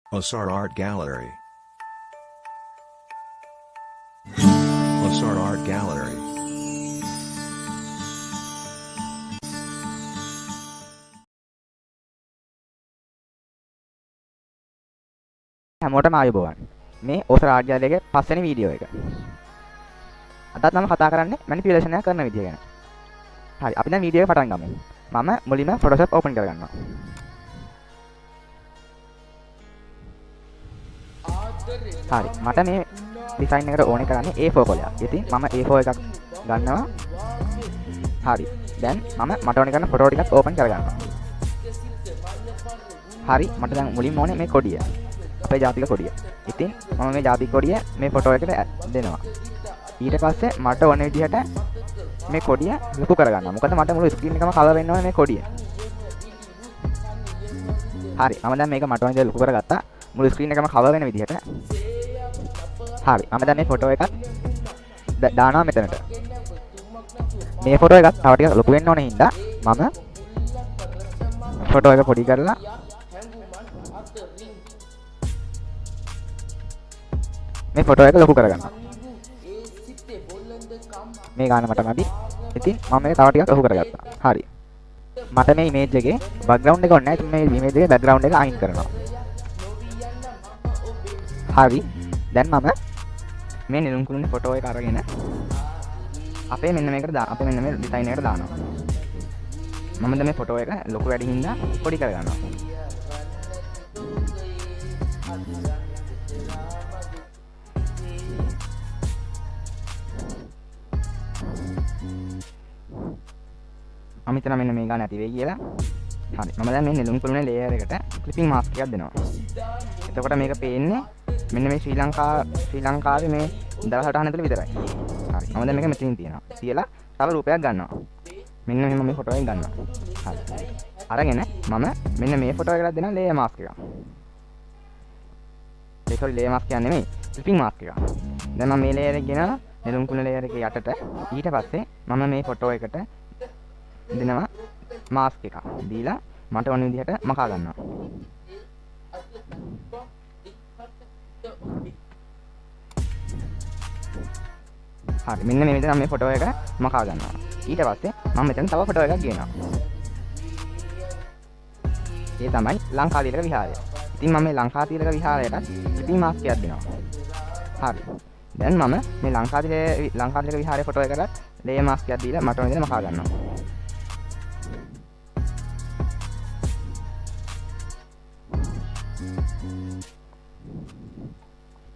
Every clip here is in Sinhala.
Osar Art Gallery. Osar Art Gallery. හැමෝටම ආයුබෝවන්. මේ ඕසර ආර්ට් ගෑලරියේ පස්වෙනි වීඩියෝ එක. අදත් මම කතා කරන්නේ මැනිපියුලේෂන් එක කරන විදිය ගැන. හරි, අපි දැන් වීඩියෝ එක පටන් ගමු. මම මුලින්ම Photoshop open කරගන්නවා. හරි, මට මේ ඩිසයින් එකට ඕනේ කරන්නේ A4 කොලයක්. ඉතින් මම A4 එකක් ගන්නවා. හරි. දැන් මට ඕනේ කරන ෆොටෝ ටිකක් open කරගන්නවා. හරි, මට දැන් මුලින්ම ඕනේ මේ කොඩිය. අපේ ජාතික කොඩිය. ඉතින් මම මේ ජාතික කොඩිය මේ ෆොටෝ එකට දෙනවා. ඊට පස්සේ මට ඕන විදිහට මේ කොඩිය ලොකු කරගන්නවා. මොකද මට මුළු ස්ක්‍රීන් එකම කලර් වෙන්න ඕනේ මේ කොඩිය. හරි, මම දැන් මේක මට ඕන විදිහට ලොකු කරගත්තා. මුළු ස්ක්‍රීන් එකම කවර් වෙන විදිහට. හරි, මම දැන් මේ ෆොටෝ එකත් දානවා මෙතනට. මේ ෆොටෝ එකත් තව ටිකක් ලොකු වෙන්න ඕනේ හින්දා මම ෆොටෝ එක පොඩි කරලා මේ ෆොටෝ එක ලොකු කරගන්නවා. මේ ගාන මට මදි. ඉතින් මම මේක තව ටිකක් ලොකු කරගත්තා. හරි. මට මේ ඉමේජ් එකේ බෑග්ග්‍රවුන්ඩ් එක ඕනේ නැහැ. ඉතින් මේ ඉමේජ් එකේ බෑග්ග්‍රවුන්ඩ් එක අයින් කරනවා. හරි. දැන් මම මේ නෙළුම් කුළුනේ ෆොටෝ එක අරගෙන අපේ මෙන්න මේකට මෙන්න මේ ඩිසයින් එකට දානවා. මම දැන් මේ ෆොටෝ එක ලොකු වැඩි හින්දා පොඩි කරගන්නවා. මම හිතනවා මෙන්න මේ ගාන ඇති වෙයි කියලා. හරි. මම දැන් මේ නෙළුම් කුළුනේ ලේයර් එකට ක්ලිපින් මාස්ක් එකක් දෙනවා. එතකොට මේක පේන්නේ මෙන්න මේ ශ්‍රී ලංකාවේ මේ දවසටහන ඇතුළේ විතරයි. හරි. මම දැන් මේක මෙතනින් තියනවා. තියලා තව රූපයක් ගන්නවා. මෙන්න මෙහෙම මේ ෆොටෝ එක ගන්නවා. හරි. අරගෙන මම මෙන්න මේ ෆොටෝ එකකට දෙනවා ලේයර් මාස්ක් එකක්. සෝරි ලේයර් මාස්ක් කියන්නේ නෙමෙයි. ක්ලිපින් මාස්ක් එකක්. දැන් මම මේ ලේයර් එක ගෙනලා නෙළුම් කුළුනේ ලේයර් එකේ යටට ඊට පස්සේ මම මේ ෆොටෝ එකට දෙනවා මාස්ක් එකක්. දීලා මට ඕන විදිහට මකා ගන්නවා. හරි, මෙන්න මේ විදිහට මේ ෆොටෝ එක මකා ගන්නවා. ඊට පස්සේ මම මෙතන තව ෆොටෝ එකක් ගේනවා. ඒ තමයි ලංකාතිලක විහාරය. ඉතින් මම මේ ලංකාතිලක විහාරයට ක්ලිපින් මාස්ක් එකක් දෙනවා. හරි. දැන් මම මේ ලංකාතිලක විහාරයේ ෆොටෝ එකට ලේයර් මාස්ක් එකක් දීලා මට ඕන විදිහට මකා ගන්නවා.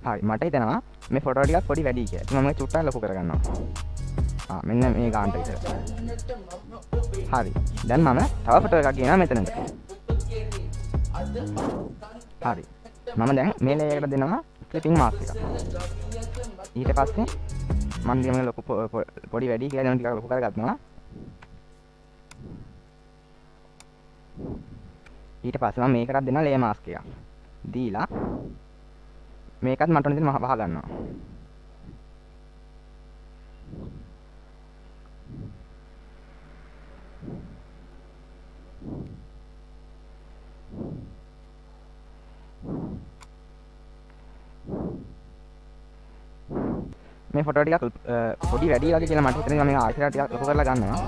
හරි, මට හිතෙනවා මේ ෆොටෝ ටිකක් පොඩි වැඩි කියලා. ඉතින් මම මේක චුට්ටක් ලොකු කරගන්නවා. මෙන්න මේ ගානට විතර. හරි. දැන් මම තව ෆොටෝ එකක් ගේනවා මෙතනට. හරි. මම දැන් මේ ලේයර් එකට දෙනවා ක්ලිපින් මාස්ක් එකක්. ඊට පස්සේ මම මේ ලොකු පොඩි වැඩි කියලා දැන් ටිකක් ලොකු කරගන්නවා. ඊට පස්සේ මම මේකටත් දෙනවා ලේයර් මාස්ක් එකක්. දීලා මේකත් මට ඕන විදිහට වහ ගන්නවා. මේ ෆොටෝ ටිකක් පොඩි වැඩි වගේ කියලා මට හිතෙනවා. මේ ආයෙත් ටිකක් ලොකු කරලා ගන්නවා.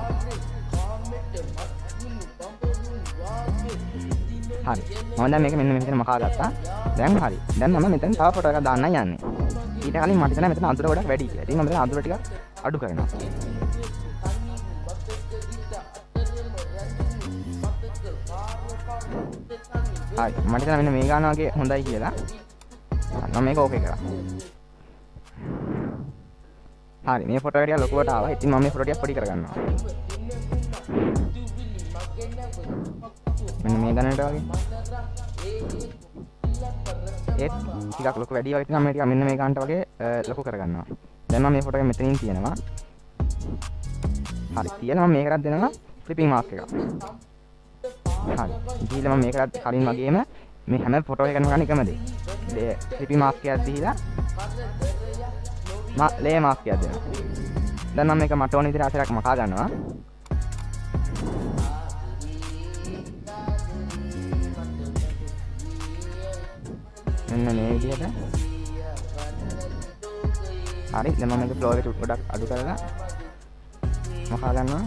හරි. මම දැන් මේක මෙන්න මේ විදිහට මකා ගත්තා. දැන් හරි. දැන් මම මෙතන තව ෆොටෝ එකක් දාන්න යන්නේ. ඊට කලින් මට හිතෙනවා මෙතන අඳුර ගොඩක් වැඩි කියලා. ඉතින් මම මෙතන අඳුර ටිකක් අඩු කරනවා. හරි. මට හිතෙනවා මෙන්න මේ ගාන වගේ හොඳයි කියලා. මම මේක ඕකේ කරා. හරි. මේ ෆොටෝ එක ටික ලොකුවට ආවා. ඉතින් මම මේ ෆොටෝ ටික පොඩි කරගන්නවා. මෙන්න මේ ගණනට වගේ. ඒත් ටිකක් ලොකු වැඩි වගේ ඉතින් මම ටික මෙන්න මේ ගන්නට වගේ ලොකු කරගන්නවා. දැන් මම මේ ෆොටෝ එක මෙතනින් තියනවා. හරි. තියලා මම මේකටත් දෙනවා ක්ලිපින් මාස්ක් එකක්. හරි. දීලා මම මේකටත් කලින් වගේම මේ හැම ෆොටෝ එකකම ගන්න එකම දේ. ක්ලිපින් මාස්ක් එකක් දීලා ලේයර් මාස්ක් එකක් දෙනවා. දැන් මම මේක මට ඕන විදිහට ආසරයක් මකා ගන්නවා. මෙන්න මේ විදිහට. හරි දැන් මම මේක ෆ්ලෝර් එක ගොඩක් අඩු කරලා මකා ගන්නවා.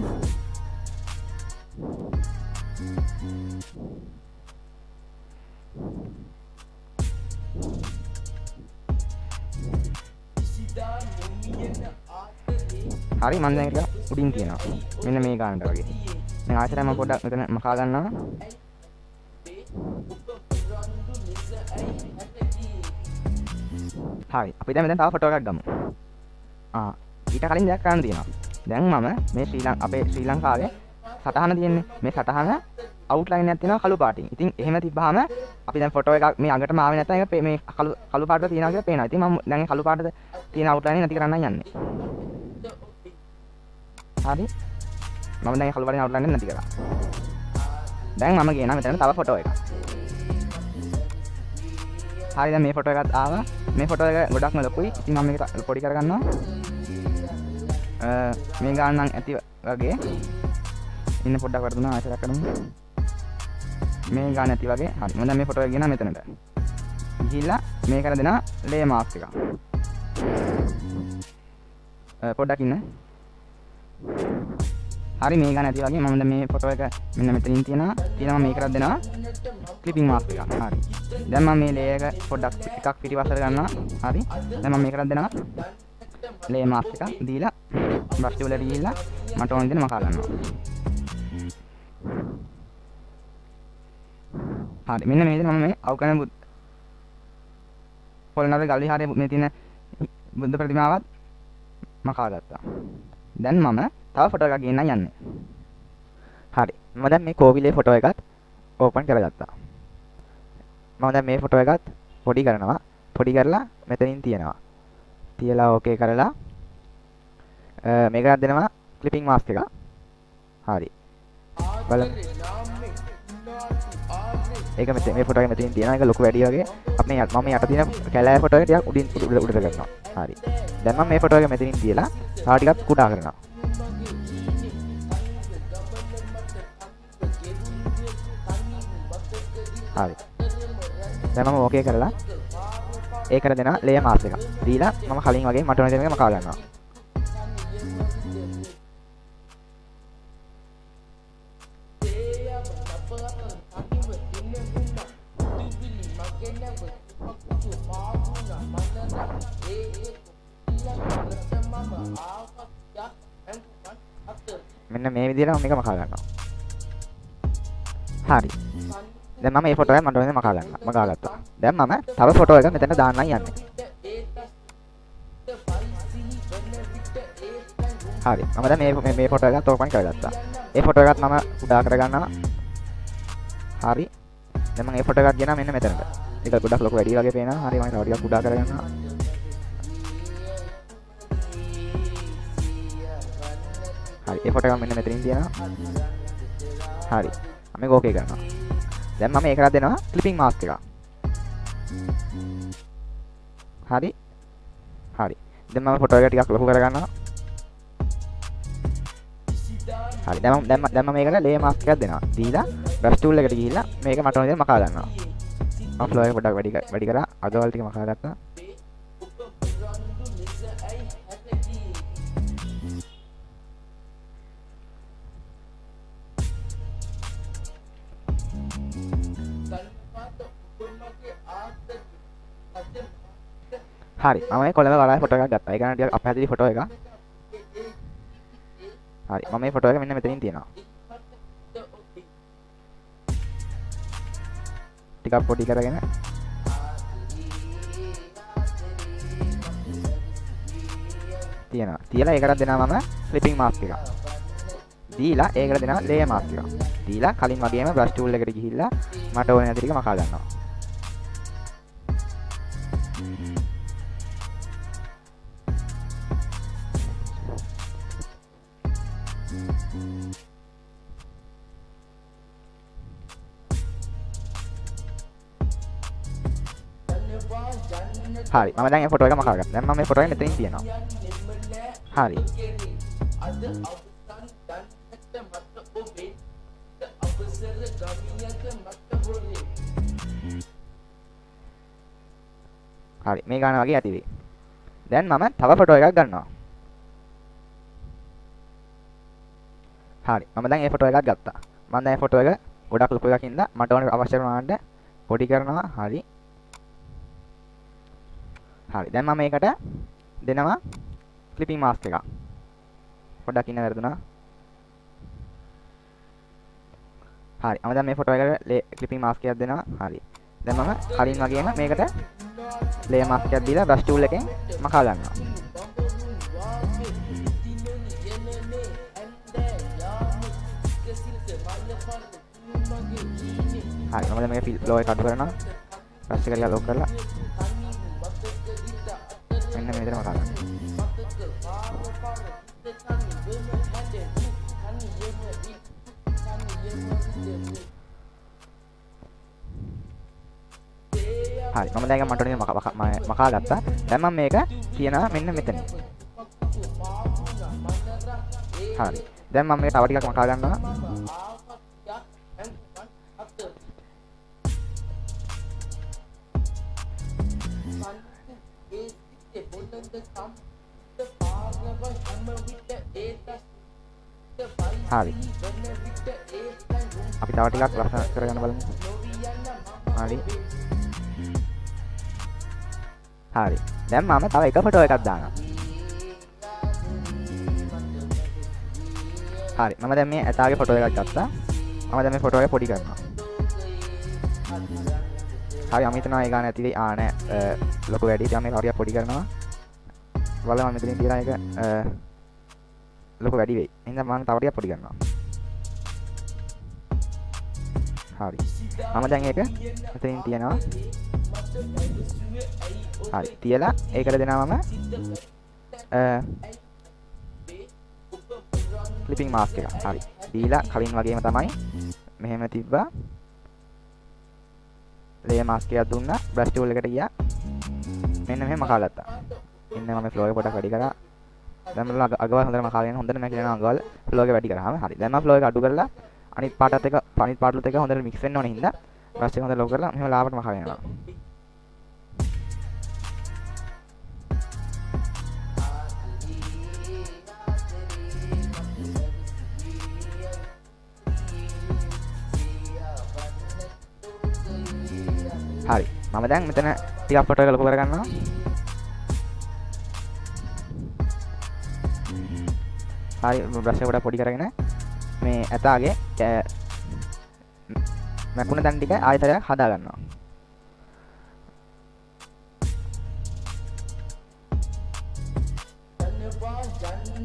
හරි මම දැන් ටික උඩින් තියනවා. මෙන්න මේ ගානට වගේ. දැන් ආයෙත් මම පොඩ්ඩක් මෙතන මකා ගන්නවා. හරි අපි දැන් මෙතන තව ෆොටෝ එකක් ගමු. ඊට කලින් දෙයක් කරන්න තියෙනවා. දැන් මම මේ අපේ ශ්‍රී ලංකාවේ සටහන තියෙන්නේ. මේ සටහන අවුට්ලයින් එකක් තියෙනවා කළු පාටින්. ඉතින් එහෙම තිබ්බහම අපි දැන් ෆොටෝ එකක් මේ අගටම ආවේ නැත්නම් ඒක මේ කළු පාටට තියෙනවා කියලා පේනවා. ඉතින් මම දැන් කළු පාටට තියෙන අවුට්ලයින් නැති කරන්න යන්නේ. හරි මම දැන් කළු පාටින් අවුට්ලයින් නැති කරා. දැන් මම ගේනවා මෙතන තව ෆොටෝ එකක්. හරි දැන් මේ ෆොටෝ එකත් ආවා. මේ ෆොටෝ එක ගොඩක්ම ලොකුයි. ඉතින් මම මේක පොඩි කරගන්නවා. මේ ගාන නම් ඇති වගේ. ඉන්න පොඩ්ඩක් වර්ධනා ආයතනයක් කරමු. මේ ගාන ඇති වගේ. හරි මම දැන් මේ ෆොටෝ එක ගෙනා මෙතනට. ගිහිල්ලා මේකට දෙනවා ලේ මාස්ක් එක. පොඩ්ඩක් ඉන්න. හරි මේ ගාන ඇති වගේ මම දැන් මේ ෆොටෝ එක මෙන්න මෙතනින් තියෙනවා මේකට දෙනවා ක්ලිපින් මාස්ක් එක. හරි. දැන් මම මේ ලේ එක පොඩ්ඩක් එකක් පිටිපස්සට ගන්නවා. හරි. දැන් මම මේකට දෙනවා ලේ මාස්ක් එක දීලා බ්‍රෂ් ටූල් එකට ගිහිල්ලා මට ඕන විදිහට මකා ගන්නවා. හරි මෙන්න මේ විදිහට මම මේ අවකරන පොළොන්නරුවේ ගල් විහාරයේ මේ තියෙන බුද්ධ ප්‍රතිමාවත් මකා ගත්තා. දැන් මම තව ෆොටෝ එකක් ගේන්න යන්නේ. හරි මම දැන් මේ කෝවිලේ ෆොටෝ එකත් ඕපන් කරගත්තා. මම දැන් මේ ෆොටෝ එකත් පොඩි කරනවා. පොඩි කරලා මෙතනින් තියනවා. තියලා ඕකේ කරලා මේකට දෙනවා ක්ලිපින් මාස්ක් එක. හරි. බලන්න. ඒක මෙතන මේ ෆොටෝ එක මෙතනින් තියෙනවා. ඒක ලොකු වැඩි වගේ. අපි මම යට තියෙන කැලෑ ෆොටෝ එක ටිකක් උඩින් උඩට කරනවා. හරි. දැන් මම මේ ෆොටෝ එක මෙතනින් තියලා තව ටිකක් කුඩා කරනවා. හරි. දැන් මම ඕකේ කරලා ඒකට දෙනවා ලේයර් මාස්ක් එක. දීලා මම කලින් වගේ මට ඕන දෙයක් මකා ගන්නවා. මෙන්න මේ විදිහට මම මේක මකා ගන්නවා. හරි. දැන් මම මේ ෆොටෝ එක මට ඕනේ මකා ගත්තා. දැන් මම තව ෆොටෝ එක මෙතන දාන්නයි යන්නේ. හරි. මම දැන් මේ ෆොටෝ එකත් ඕපන් කරගත්තා. ඒ ෆොටෝ එකත් මම උඩා කරගන්නවා. හරි. දැන් මම මේ ෆොටෝ එකක් ගෙනා මෙන්න මෙතනට. ඒක ගොඩක් ලොකු වැඩි වගේ පේනවා. හරි මම තව ටිකක් උඩා කරගන්නවා. හරි. ඒ ෆොටෝ එක මෙන්න මෙතනින් තියෙනවා. හරි. මම මේක ඕකේ කරනවා. දැන් මම ඒකට දෙනවා ක්ලිපින් මාස්ක් එකක්. හරි. හරි. දැන් මම ෆොටෝ එක ටිකක් ලොකු කරගන්නවා. හරි. දැන් මම මේකට ලේ මාස්ක් එකක් දෙනවා. දීලා බ්‍රෂ් ටූල් එකට ගිහිල්ලා මේක මට ඕන විදිහට මකා ගන්නවා. මම ෆ්ලෝ එක පොඩ්ඩක් වැඩි කරා. අදවල් ටික මකා ගත්තා. හරි මම මේ කොළඹ වරාය ෆොටෝ එකක් ගත්තා. ඒක නම් ටිකක් අපහැදිලි ෆොටෝ එකක්. හරි මම මේ ෆොටෝ එක මෙන්න මෙතනින් තියනවා. ටිකක් පොඩි කරගෙන තියනවා. තියලා ඒකට දෙනවා මම ක්ලිපින් මාස්ක් එකක්. දීලා ඒකට දෙනවා ලේයර් මාස්ක් එකක්. දීලා කලින් වගේම බ්‍රෂ් ටූල් එකට ගිහිල්ලා මට ඕන නැති ටික මකා ගන්නවා. හරි මම දැන් මේ ෆොටෝ එක මකා ගත්තා. දැන් මම මේ ෆොටෝ එක මෙතනින් තියනවා. හරි. හරි මේ ගාන වගේ ඇති වෙයි. දැන් මම තව ෆොටෝ එකක් ගන්නවා. හරි මම දැන් මේ ෆොටෝ එකක් ගත්තා. මම දැන් මේ ෆොටෝ එක ගොඩක් ලොකු එකක් ඉඳලා මට ඕන අවශ්‍ය ප්‍රමාණයට පොඩි කරනවා. හරි. හරි දැන් මම මේකට දෙනවා ක්ලිපින් මාස්ක් එකක්. පොඩ්ඩක් ඉන්න වැරදුනා. හරි මම දැන් මේ ෆොටෝ එකට ක්ලිපින් මාස්ක් එකක් දෙනවා. හරි. දැන් මම කලින් වගේම මේකට ලේයර් මාස්ක් එකක් දීලා බ්‍රෂ් ටූල් එකෙන් මකා ගන්නවා. හරි මම දැන් මේක ෆ්ලෝ එක අඩු කරනවා. බ්‍රෂ් එක ටිකක් ලොක් කරලා මෙන්න මෙතන මකා ගන්නවා. හරි මම දැන් මට ඕනේ මකා ගත්තා. දැන් මම මේක තියනවා මෙන්න මෙතන. හරි දැන් මම මේක තව ටිකක් මකා ගන්නවා. හරි අපි තව ටිකක් ලස්සන කරගන්න බලමු. හරි හරි දැන් මම තව එක ෆොටෝ එකක් දානවා. හරි මම දැන් මේ ඇතාගේ ෆොටෝ එකක් ගත්තා. මම දැන් මේ ෆොටෝ එක පොඩි කරනවා. හරි මම හිතනවා ඒ ගාන ඇති වෙයි. නෑ ලොකු වැඩි. දැන් මේක හරියට පොඩි කරනවා. බලන්න මම මෙතනින් තියලා එක ලොකු වැඩි වෙයි. එහෙනම් මම තව ටිකක් පොඩි කරනවා. හරි මම දැන් ඒක මෙතනින් තියනවා. හරි තියලා ඒකට දෙනවා මම ක්ලිපින් මාස්ක් එක. හරි දීලා කලින් වගේම තමයි මෙහෙම තිබ්බා. ලේයර් මාස්ක් එකක් දුන්නා. බ්‍රෂ් ටූල් එකට ගියා. මෙන්න මෙහෙම මකා ගත්තා. ඉන්න මම ෆ්ලෝ එක පොඩක් වැඩි කරා. දැන් මම අගවල් හොඳට මකා ගන්න. හොඳට මම කියනවා අගවල් ෆ්ලෝ එක වැඩි කරාම. හරි දැන් මම ෆ්ලෝ එක අඩු කරලා අනිත් පාටත් එක අනිත් පාටලුත් එක හොඳට මික්ස් වෙන්න ඕනේ හින්දා බ්‍රෂ් එක හොඳට ලොක් කරලා මෙහෙම ලාවට මකා ගන්නවා. හරි මම දැන් මෙතන ටිකක් ෆොටෝ එක ලොකු කරගන්නවා. හරි බ්‍රෂ් එක පොඩි කරගෙන මේ ඇතාගේ මැකුණ තැන් ටික ආයතරයක් හදා ගන්නවා.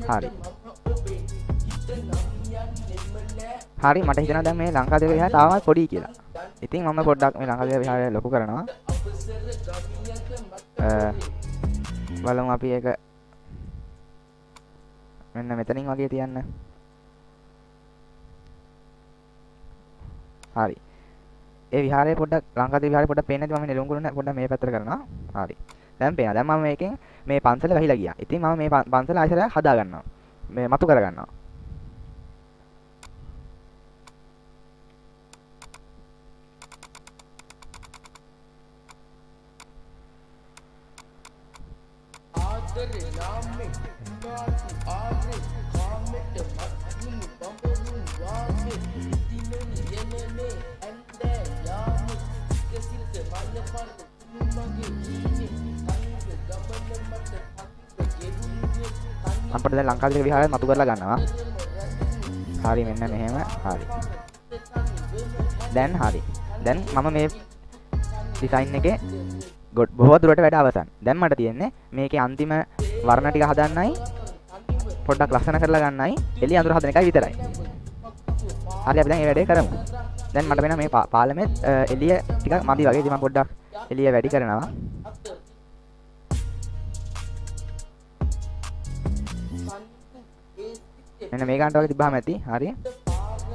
හරි හරි මට හිතෙනවා දැන් මේ ලංකාදීප විහාරය තාමත් පොඩි කියලා. ඉතින් මම පොඩ්ඩක් මේ ලංකාදීප විහාරය ලොකු කරනවා. බලමු අපි ඒක මෙන්න මෙතනින් වගේ තියන්න. හරි. ඒ විහාරය පොඩ්ඩක් ලංකාදීප විහාරය පොඩ්ඩක් පේන්නේ නැති මම නෙළුම් කුරුණ පොඩ්ඩක් මේ පැත්තට කරනවා. හරි. දැන් පේනවා. දැන් මම මේකෙන් මේ පන්සල වැහිලා ගියා. ඉතින් මම මේ පන්සල ආයතනයක් හදා ගන්නවා. මේ මතු කර ගන්නවා. අපිට දැන් ලංකාදීප විහාරය මතු කරලා ගන්නවා. හරි මෙන්න මෙහෙම. හරි. දැන් හරි. දැන් මම මේ ඩිසයින් එකේ බොහෝ දුරට වැඩ අවසන්. දැන් මට තියෙන්නේ මේකේ අන්තිම වර්ණ ටික හදන්නයි පොඩ්ඩක් ලස්සන කරලා ගන්නයි එළිය අඳුර හදන එකයි විතරයි. හරි අපි දැන් මේ වැඩේ කරමු. දැන් මට වෙන මේ පාලමේ එළිය ටිකක් මදි වගේ. ඉතින් මම පොඩ්ඩක් එළිය වැඩි කරනවා. මෙන්න මේ ගන්නට වගේ තිබ්බහම ඇති. හරි.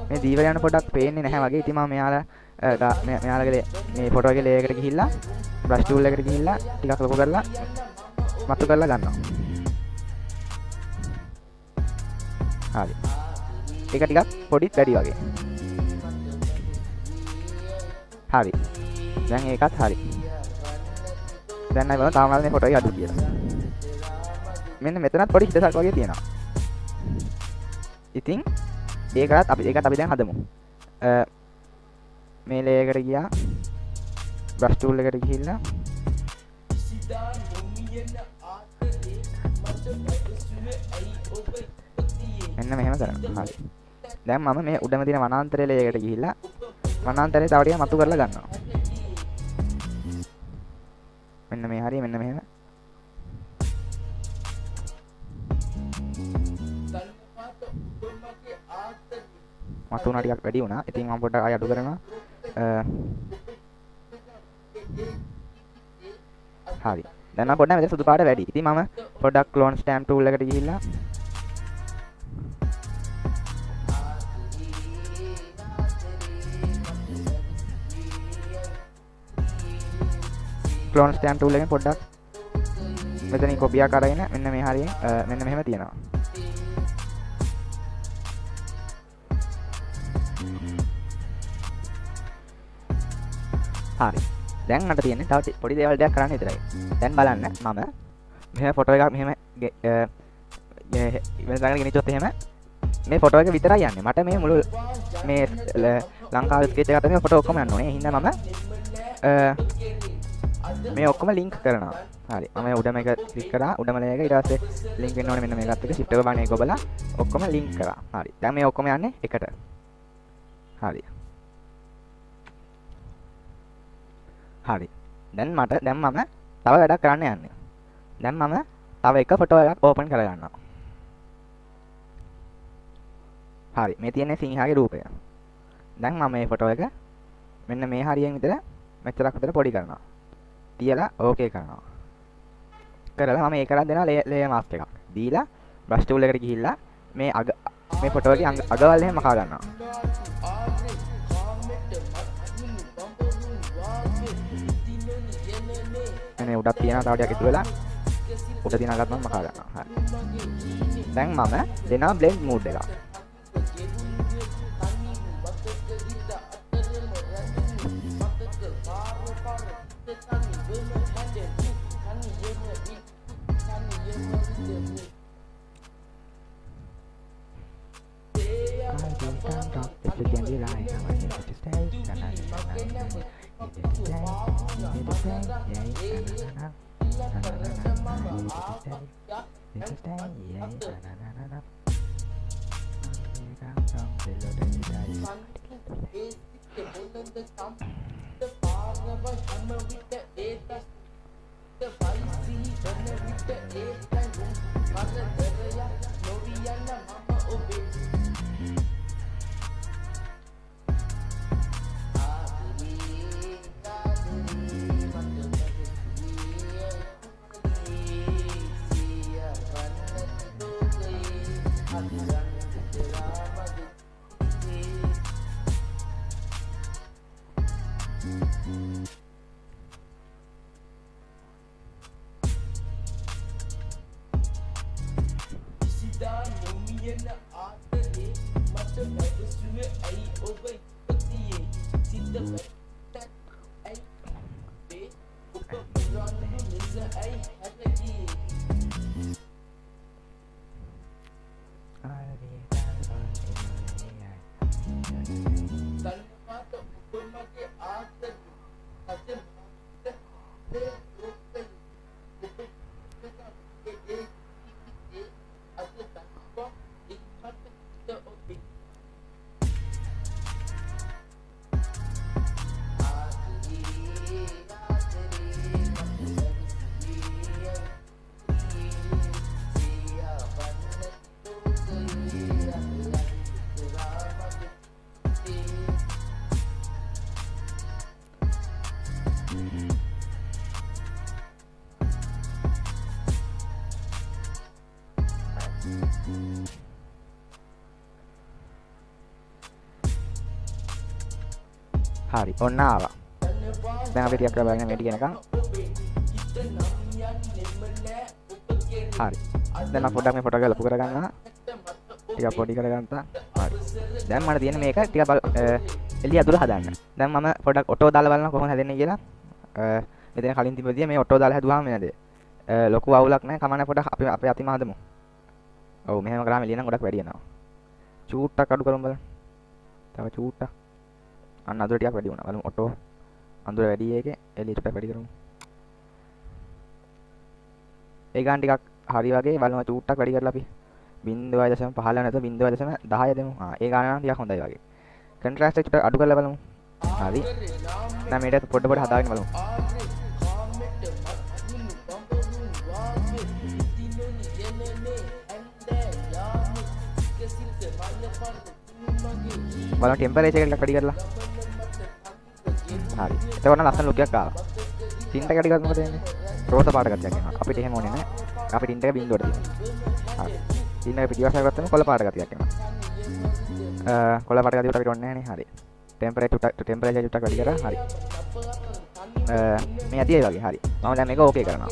මේ දීවල යන පොඩ්ඩක් පේන්නේ නැහැ වගේ. ඉතින් මම මෙයාලගේ මේ ෆොටෝ එකේ ලේයර් එකට ගිහිල්ලා බ්‍රෂ් ටූල් එකට ගිහිල්ලා ටිකක් ලොකු කරලා මතු කරලා ගන්නවා. හරි. ඒක ටිකක් පොඩි වැඩි වගේ. හරි. දැන් ඒකත් හරි. දැන් නයි බලන්න තාම මේ ෆොටෝ එක අඩු කියලා. මෙන්න මෙතනත් පොඩි හිතසක් වගේ තියෙනවා. ඉතින් ඒකත් අපි දැන් හදමු. මේ ලේයර් එකට ගියා. බ්‍රෂ් ටූල් එකට ගිහිල්ලා මෙන්න මෙහෙම කරනවා. හරි. දැන් මම මේ උඩම තියෙන වනාන්තරයේ ලේයර් එකට ගිහිල්ලා වනාන්තරේ තව ටිකක් මතු කරලා ගන්නවා. මෙන්න මේ හරිය මෙන්න මෙහෙම. මතු වුණා ටිකක් වැඩි වුණා. ඉතින් මම පොඩ්ඩක් ආය අඩු කරනවා. හරි. දැන් මම පොඩ්ඩක් මෙතන සුදු පාට වැඩි. ඉතින් මම පොඩ්ඩක් ක්ලෝන් ස්ටැම්ප් ටූල් එකට ගිහිල්ලා ක්ලෝන් ස්ටැම්ප් ටූල් එකෙන් පොඩ්ඩක් මෙතනින් කොපියක් අරගෙන මෙන්න මේ හරියෙන් මෙන්න මෙහෙම තියෙනවා. හරි. දැන් මට තියෙන්නේ තව පොඩි දේවල් ටිකක් කරන්න විතරයි. දැන් බලන්න මම මෙහෙම ෆොටෝ එකක් මෙහෙම ඉවෙන්ට් එකකට ගෙනිච්චොත් එහෙම මේ ෆොටෝ එක විතරයි යන්නේ. මට මේ මුළු මේ ලංකාවේ ස්කෙච් එකකට මේ ෆොටෝ ඔක්කොම යන්න ඕනේ. ඒ හින්දා මම මේ ඔක්කොම ලින්ක් කරනවා. හරි. මම උඩම එක ක්ලික් කරා. උඩම ලේයර් එක ඊට පස්සේ ලින්ක් වෙන්න ඕනේ මෙන්න මේකත් එක්ක shift එක බානේ ගොබලා ඔක්කොම ලින්ක් කරා. හරි. දැන් මේ ඔක්කොම යන්නේ එකට. හරි. හරි. දැන් මම තව වැඩක් කරන්න යන්නේ. දැන් මම තව එක ෆොටෝ එකක් ඕපන් කරගන්නවා. හරි. මේ තියෙන්නේ සිංහාගේ රූපය. දැන් මම මේ ෆොටෝ එක මෙන්න මේ හරියෙන් විතර මෙච්චරක් විතර පොඩි කරනවා. තියලා ඕකේ කරනවා. කරලා මම ඒකලත් දෙනවා ලේයර් මාස්ක් එකක්. දීලා බ්‍රෂ් ටූල් එකට ගිහිල්ලා මේ මේ ෆොටෝ එකේ අගවල් එහෙම මකා ගන්නවා. මේ උඩක් තියෙනවා තව ටිකක් ඉතුරු වෙලා උඩ තියෙන අගත් මම මකා ගන්නවා. හරි. දැන් මම දෙනවා බ්ලෙන්ඩ් මූඩ් එකක්. හරි ඔන්න ආවා. දැන් අපි ටිකක් කරලා බලන්න මේ ටික එනකන්. හරි. දැන් මම පොඩ්ඩක් මේ ෆොටෝ එක ලොකු කරගන්නවා. ටිකක් පොඩි කරගන්නවා. හරි. දැන් මට තියෙන්නේ මේක ටිකක් එළිය අතුල හදන්න. දැන් මම පොඩ්ඩක් ඔටෝ දාලා බලනවා කොහොමද හැදෙන්නේ කියලා. මෙතන කලින් තිබ්බ විදිය මේ ඔටෝ දාලා හැදුවාම නේද? ලොකු අවුලක් නැහැ. කමන්න පොඩක් අපි අපේ අතිම හදමු. ඔව් මෙහෙම කරාම එළිය නම් ගොඩක් වැඩි යනවා. චූට්ටක් අඩු කරමු බලන්න. තව චූට්ටක්. අන්න අඳුර ටිකක් වැඩි වුණා. බලමු ඔටෝ අඳුර වැඩි එකේ එළිය ටිකක් වැඩි කරමු. ඒ ගාන ටිකක් හරි වගේ බලමු චූට්ටක් වැඩි කරලා අපි 0.15 නැත්නම් 0.10 දෙමු. ඒ ගාන නම් ටිකක් හොඳයි වගේ. කොන්ට්‍රාස්ට් එක අඩු කරලා බලමු. හරි. දැන් මේක පොඩ පොඩ හදාගෙන බලමු. බලන්න ටෙම්පරේචර් එක ටිකක් වැඩි කරලා. හරි. එතකොට නම් ලස්සන ලුක් එකක් ආවා. ටින්ට් එක වැඩි කරද්දි මොකද වෙන්නේ? රෝස පාට ගතියක් එනවා. අපිට එහෙම ඕනේ නැහැ. අපි ටින්ට් එක බින්දුවට තියෙනවා. හරි. ටින්ට් එක පිටිවසක් ගත්තම කොළ පාට ගතියක් එනවා. කොළ පාට ගතියට අපිට ඕනේ නැහැ නේ. හරි. ටෙම්පරේචර් චුට්ටක් වැඩි කරා. හරි. මේ ඇති ඒ වගේ. හරි. මම දැන් මේක ඕකේ කරනවා.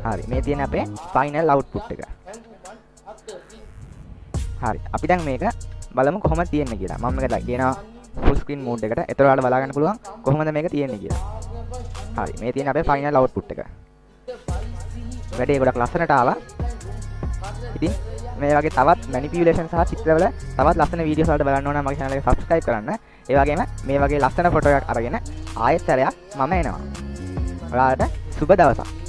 හරි. මේ තියෙන අපේ ෆයිනල් අවුට්පුට් එක. හරි. අපි දැන් මේක බලමු කොහොමද තියෙන්නේ කියලා. මම මේක දානවා ෆුල් ස්ක්‍රීන් මෝඩ් එකට. ඒතර ඔයාලට බලා ගන්න පුළුවන් කොහොමද මේක තියෙන්නේ කියලා. හරි. මේ තියෙන අපේ ෆයිනල් අවුට්පුට් එක. වැඩේ ගොඩක් ලස්සනට ආවා. ඉතින් මේ වගේ තවත් මැනිපියුලේෂන් සහ චිත්‍රවල තවත් ලස්සන වීඩියෝස් වලට බලන්න ඕන නම් මගේ channel එක subscribe කරන්න. ඒ වගේම මේ වගේ ලස්සන ෆොටෝ එකක් අරගෙන ආයෙත් සැරයක් මම එනවා. ඔයාලට සුබ දවසක්.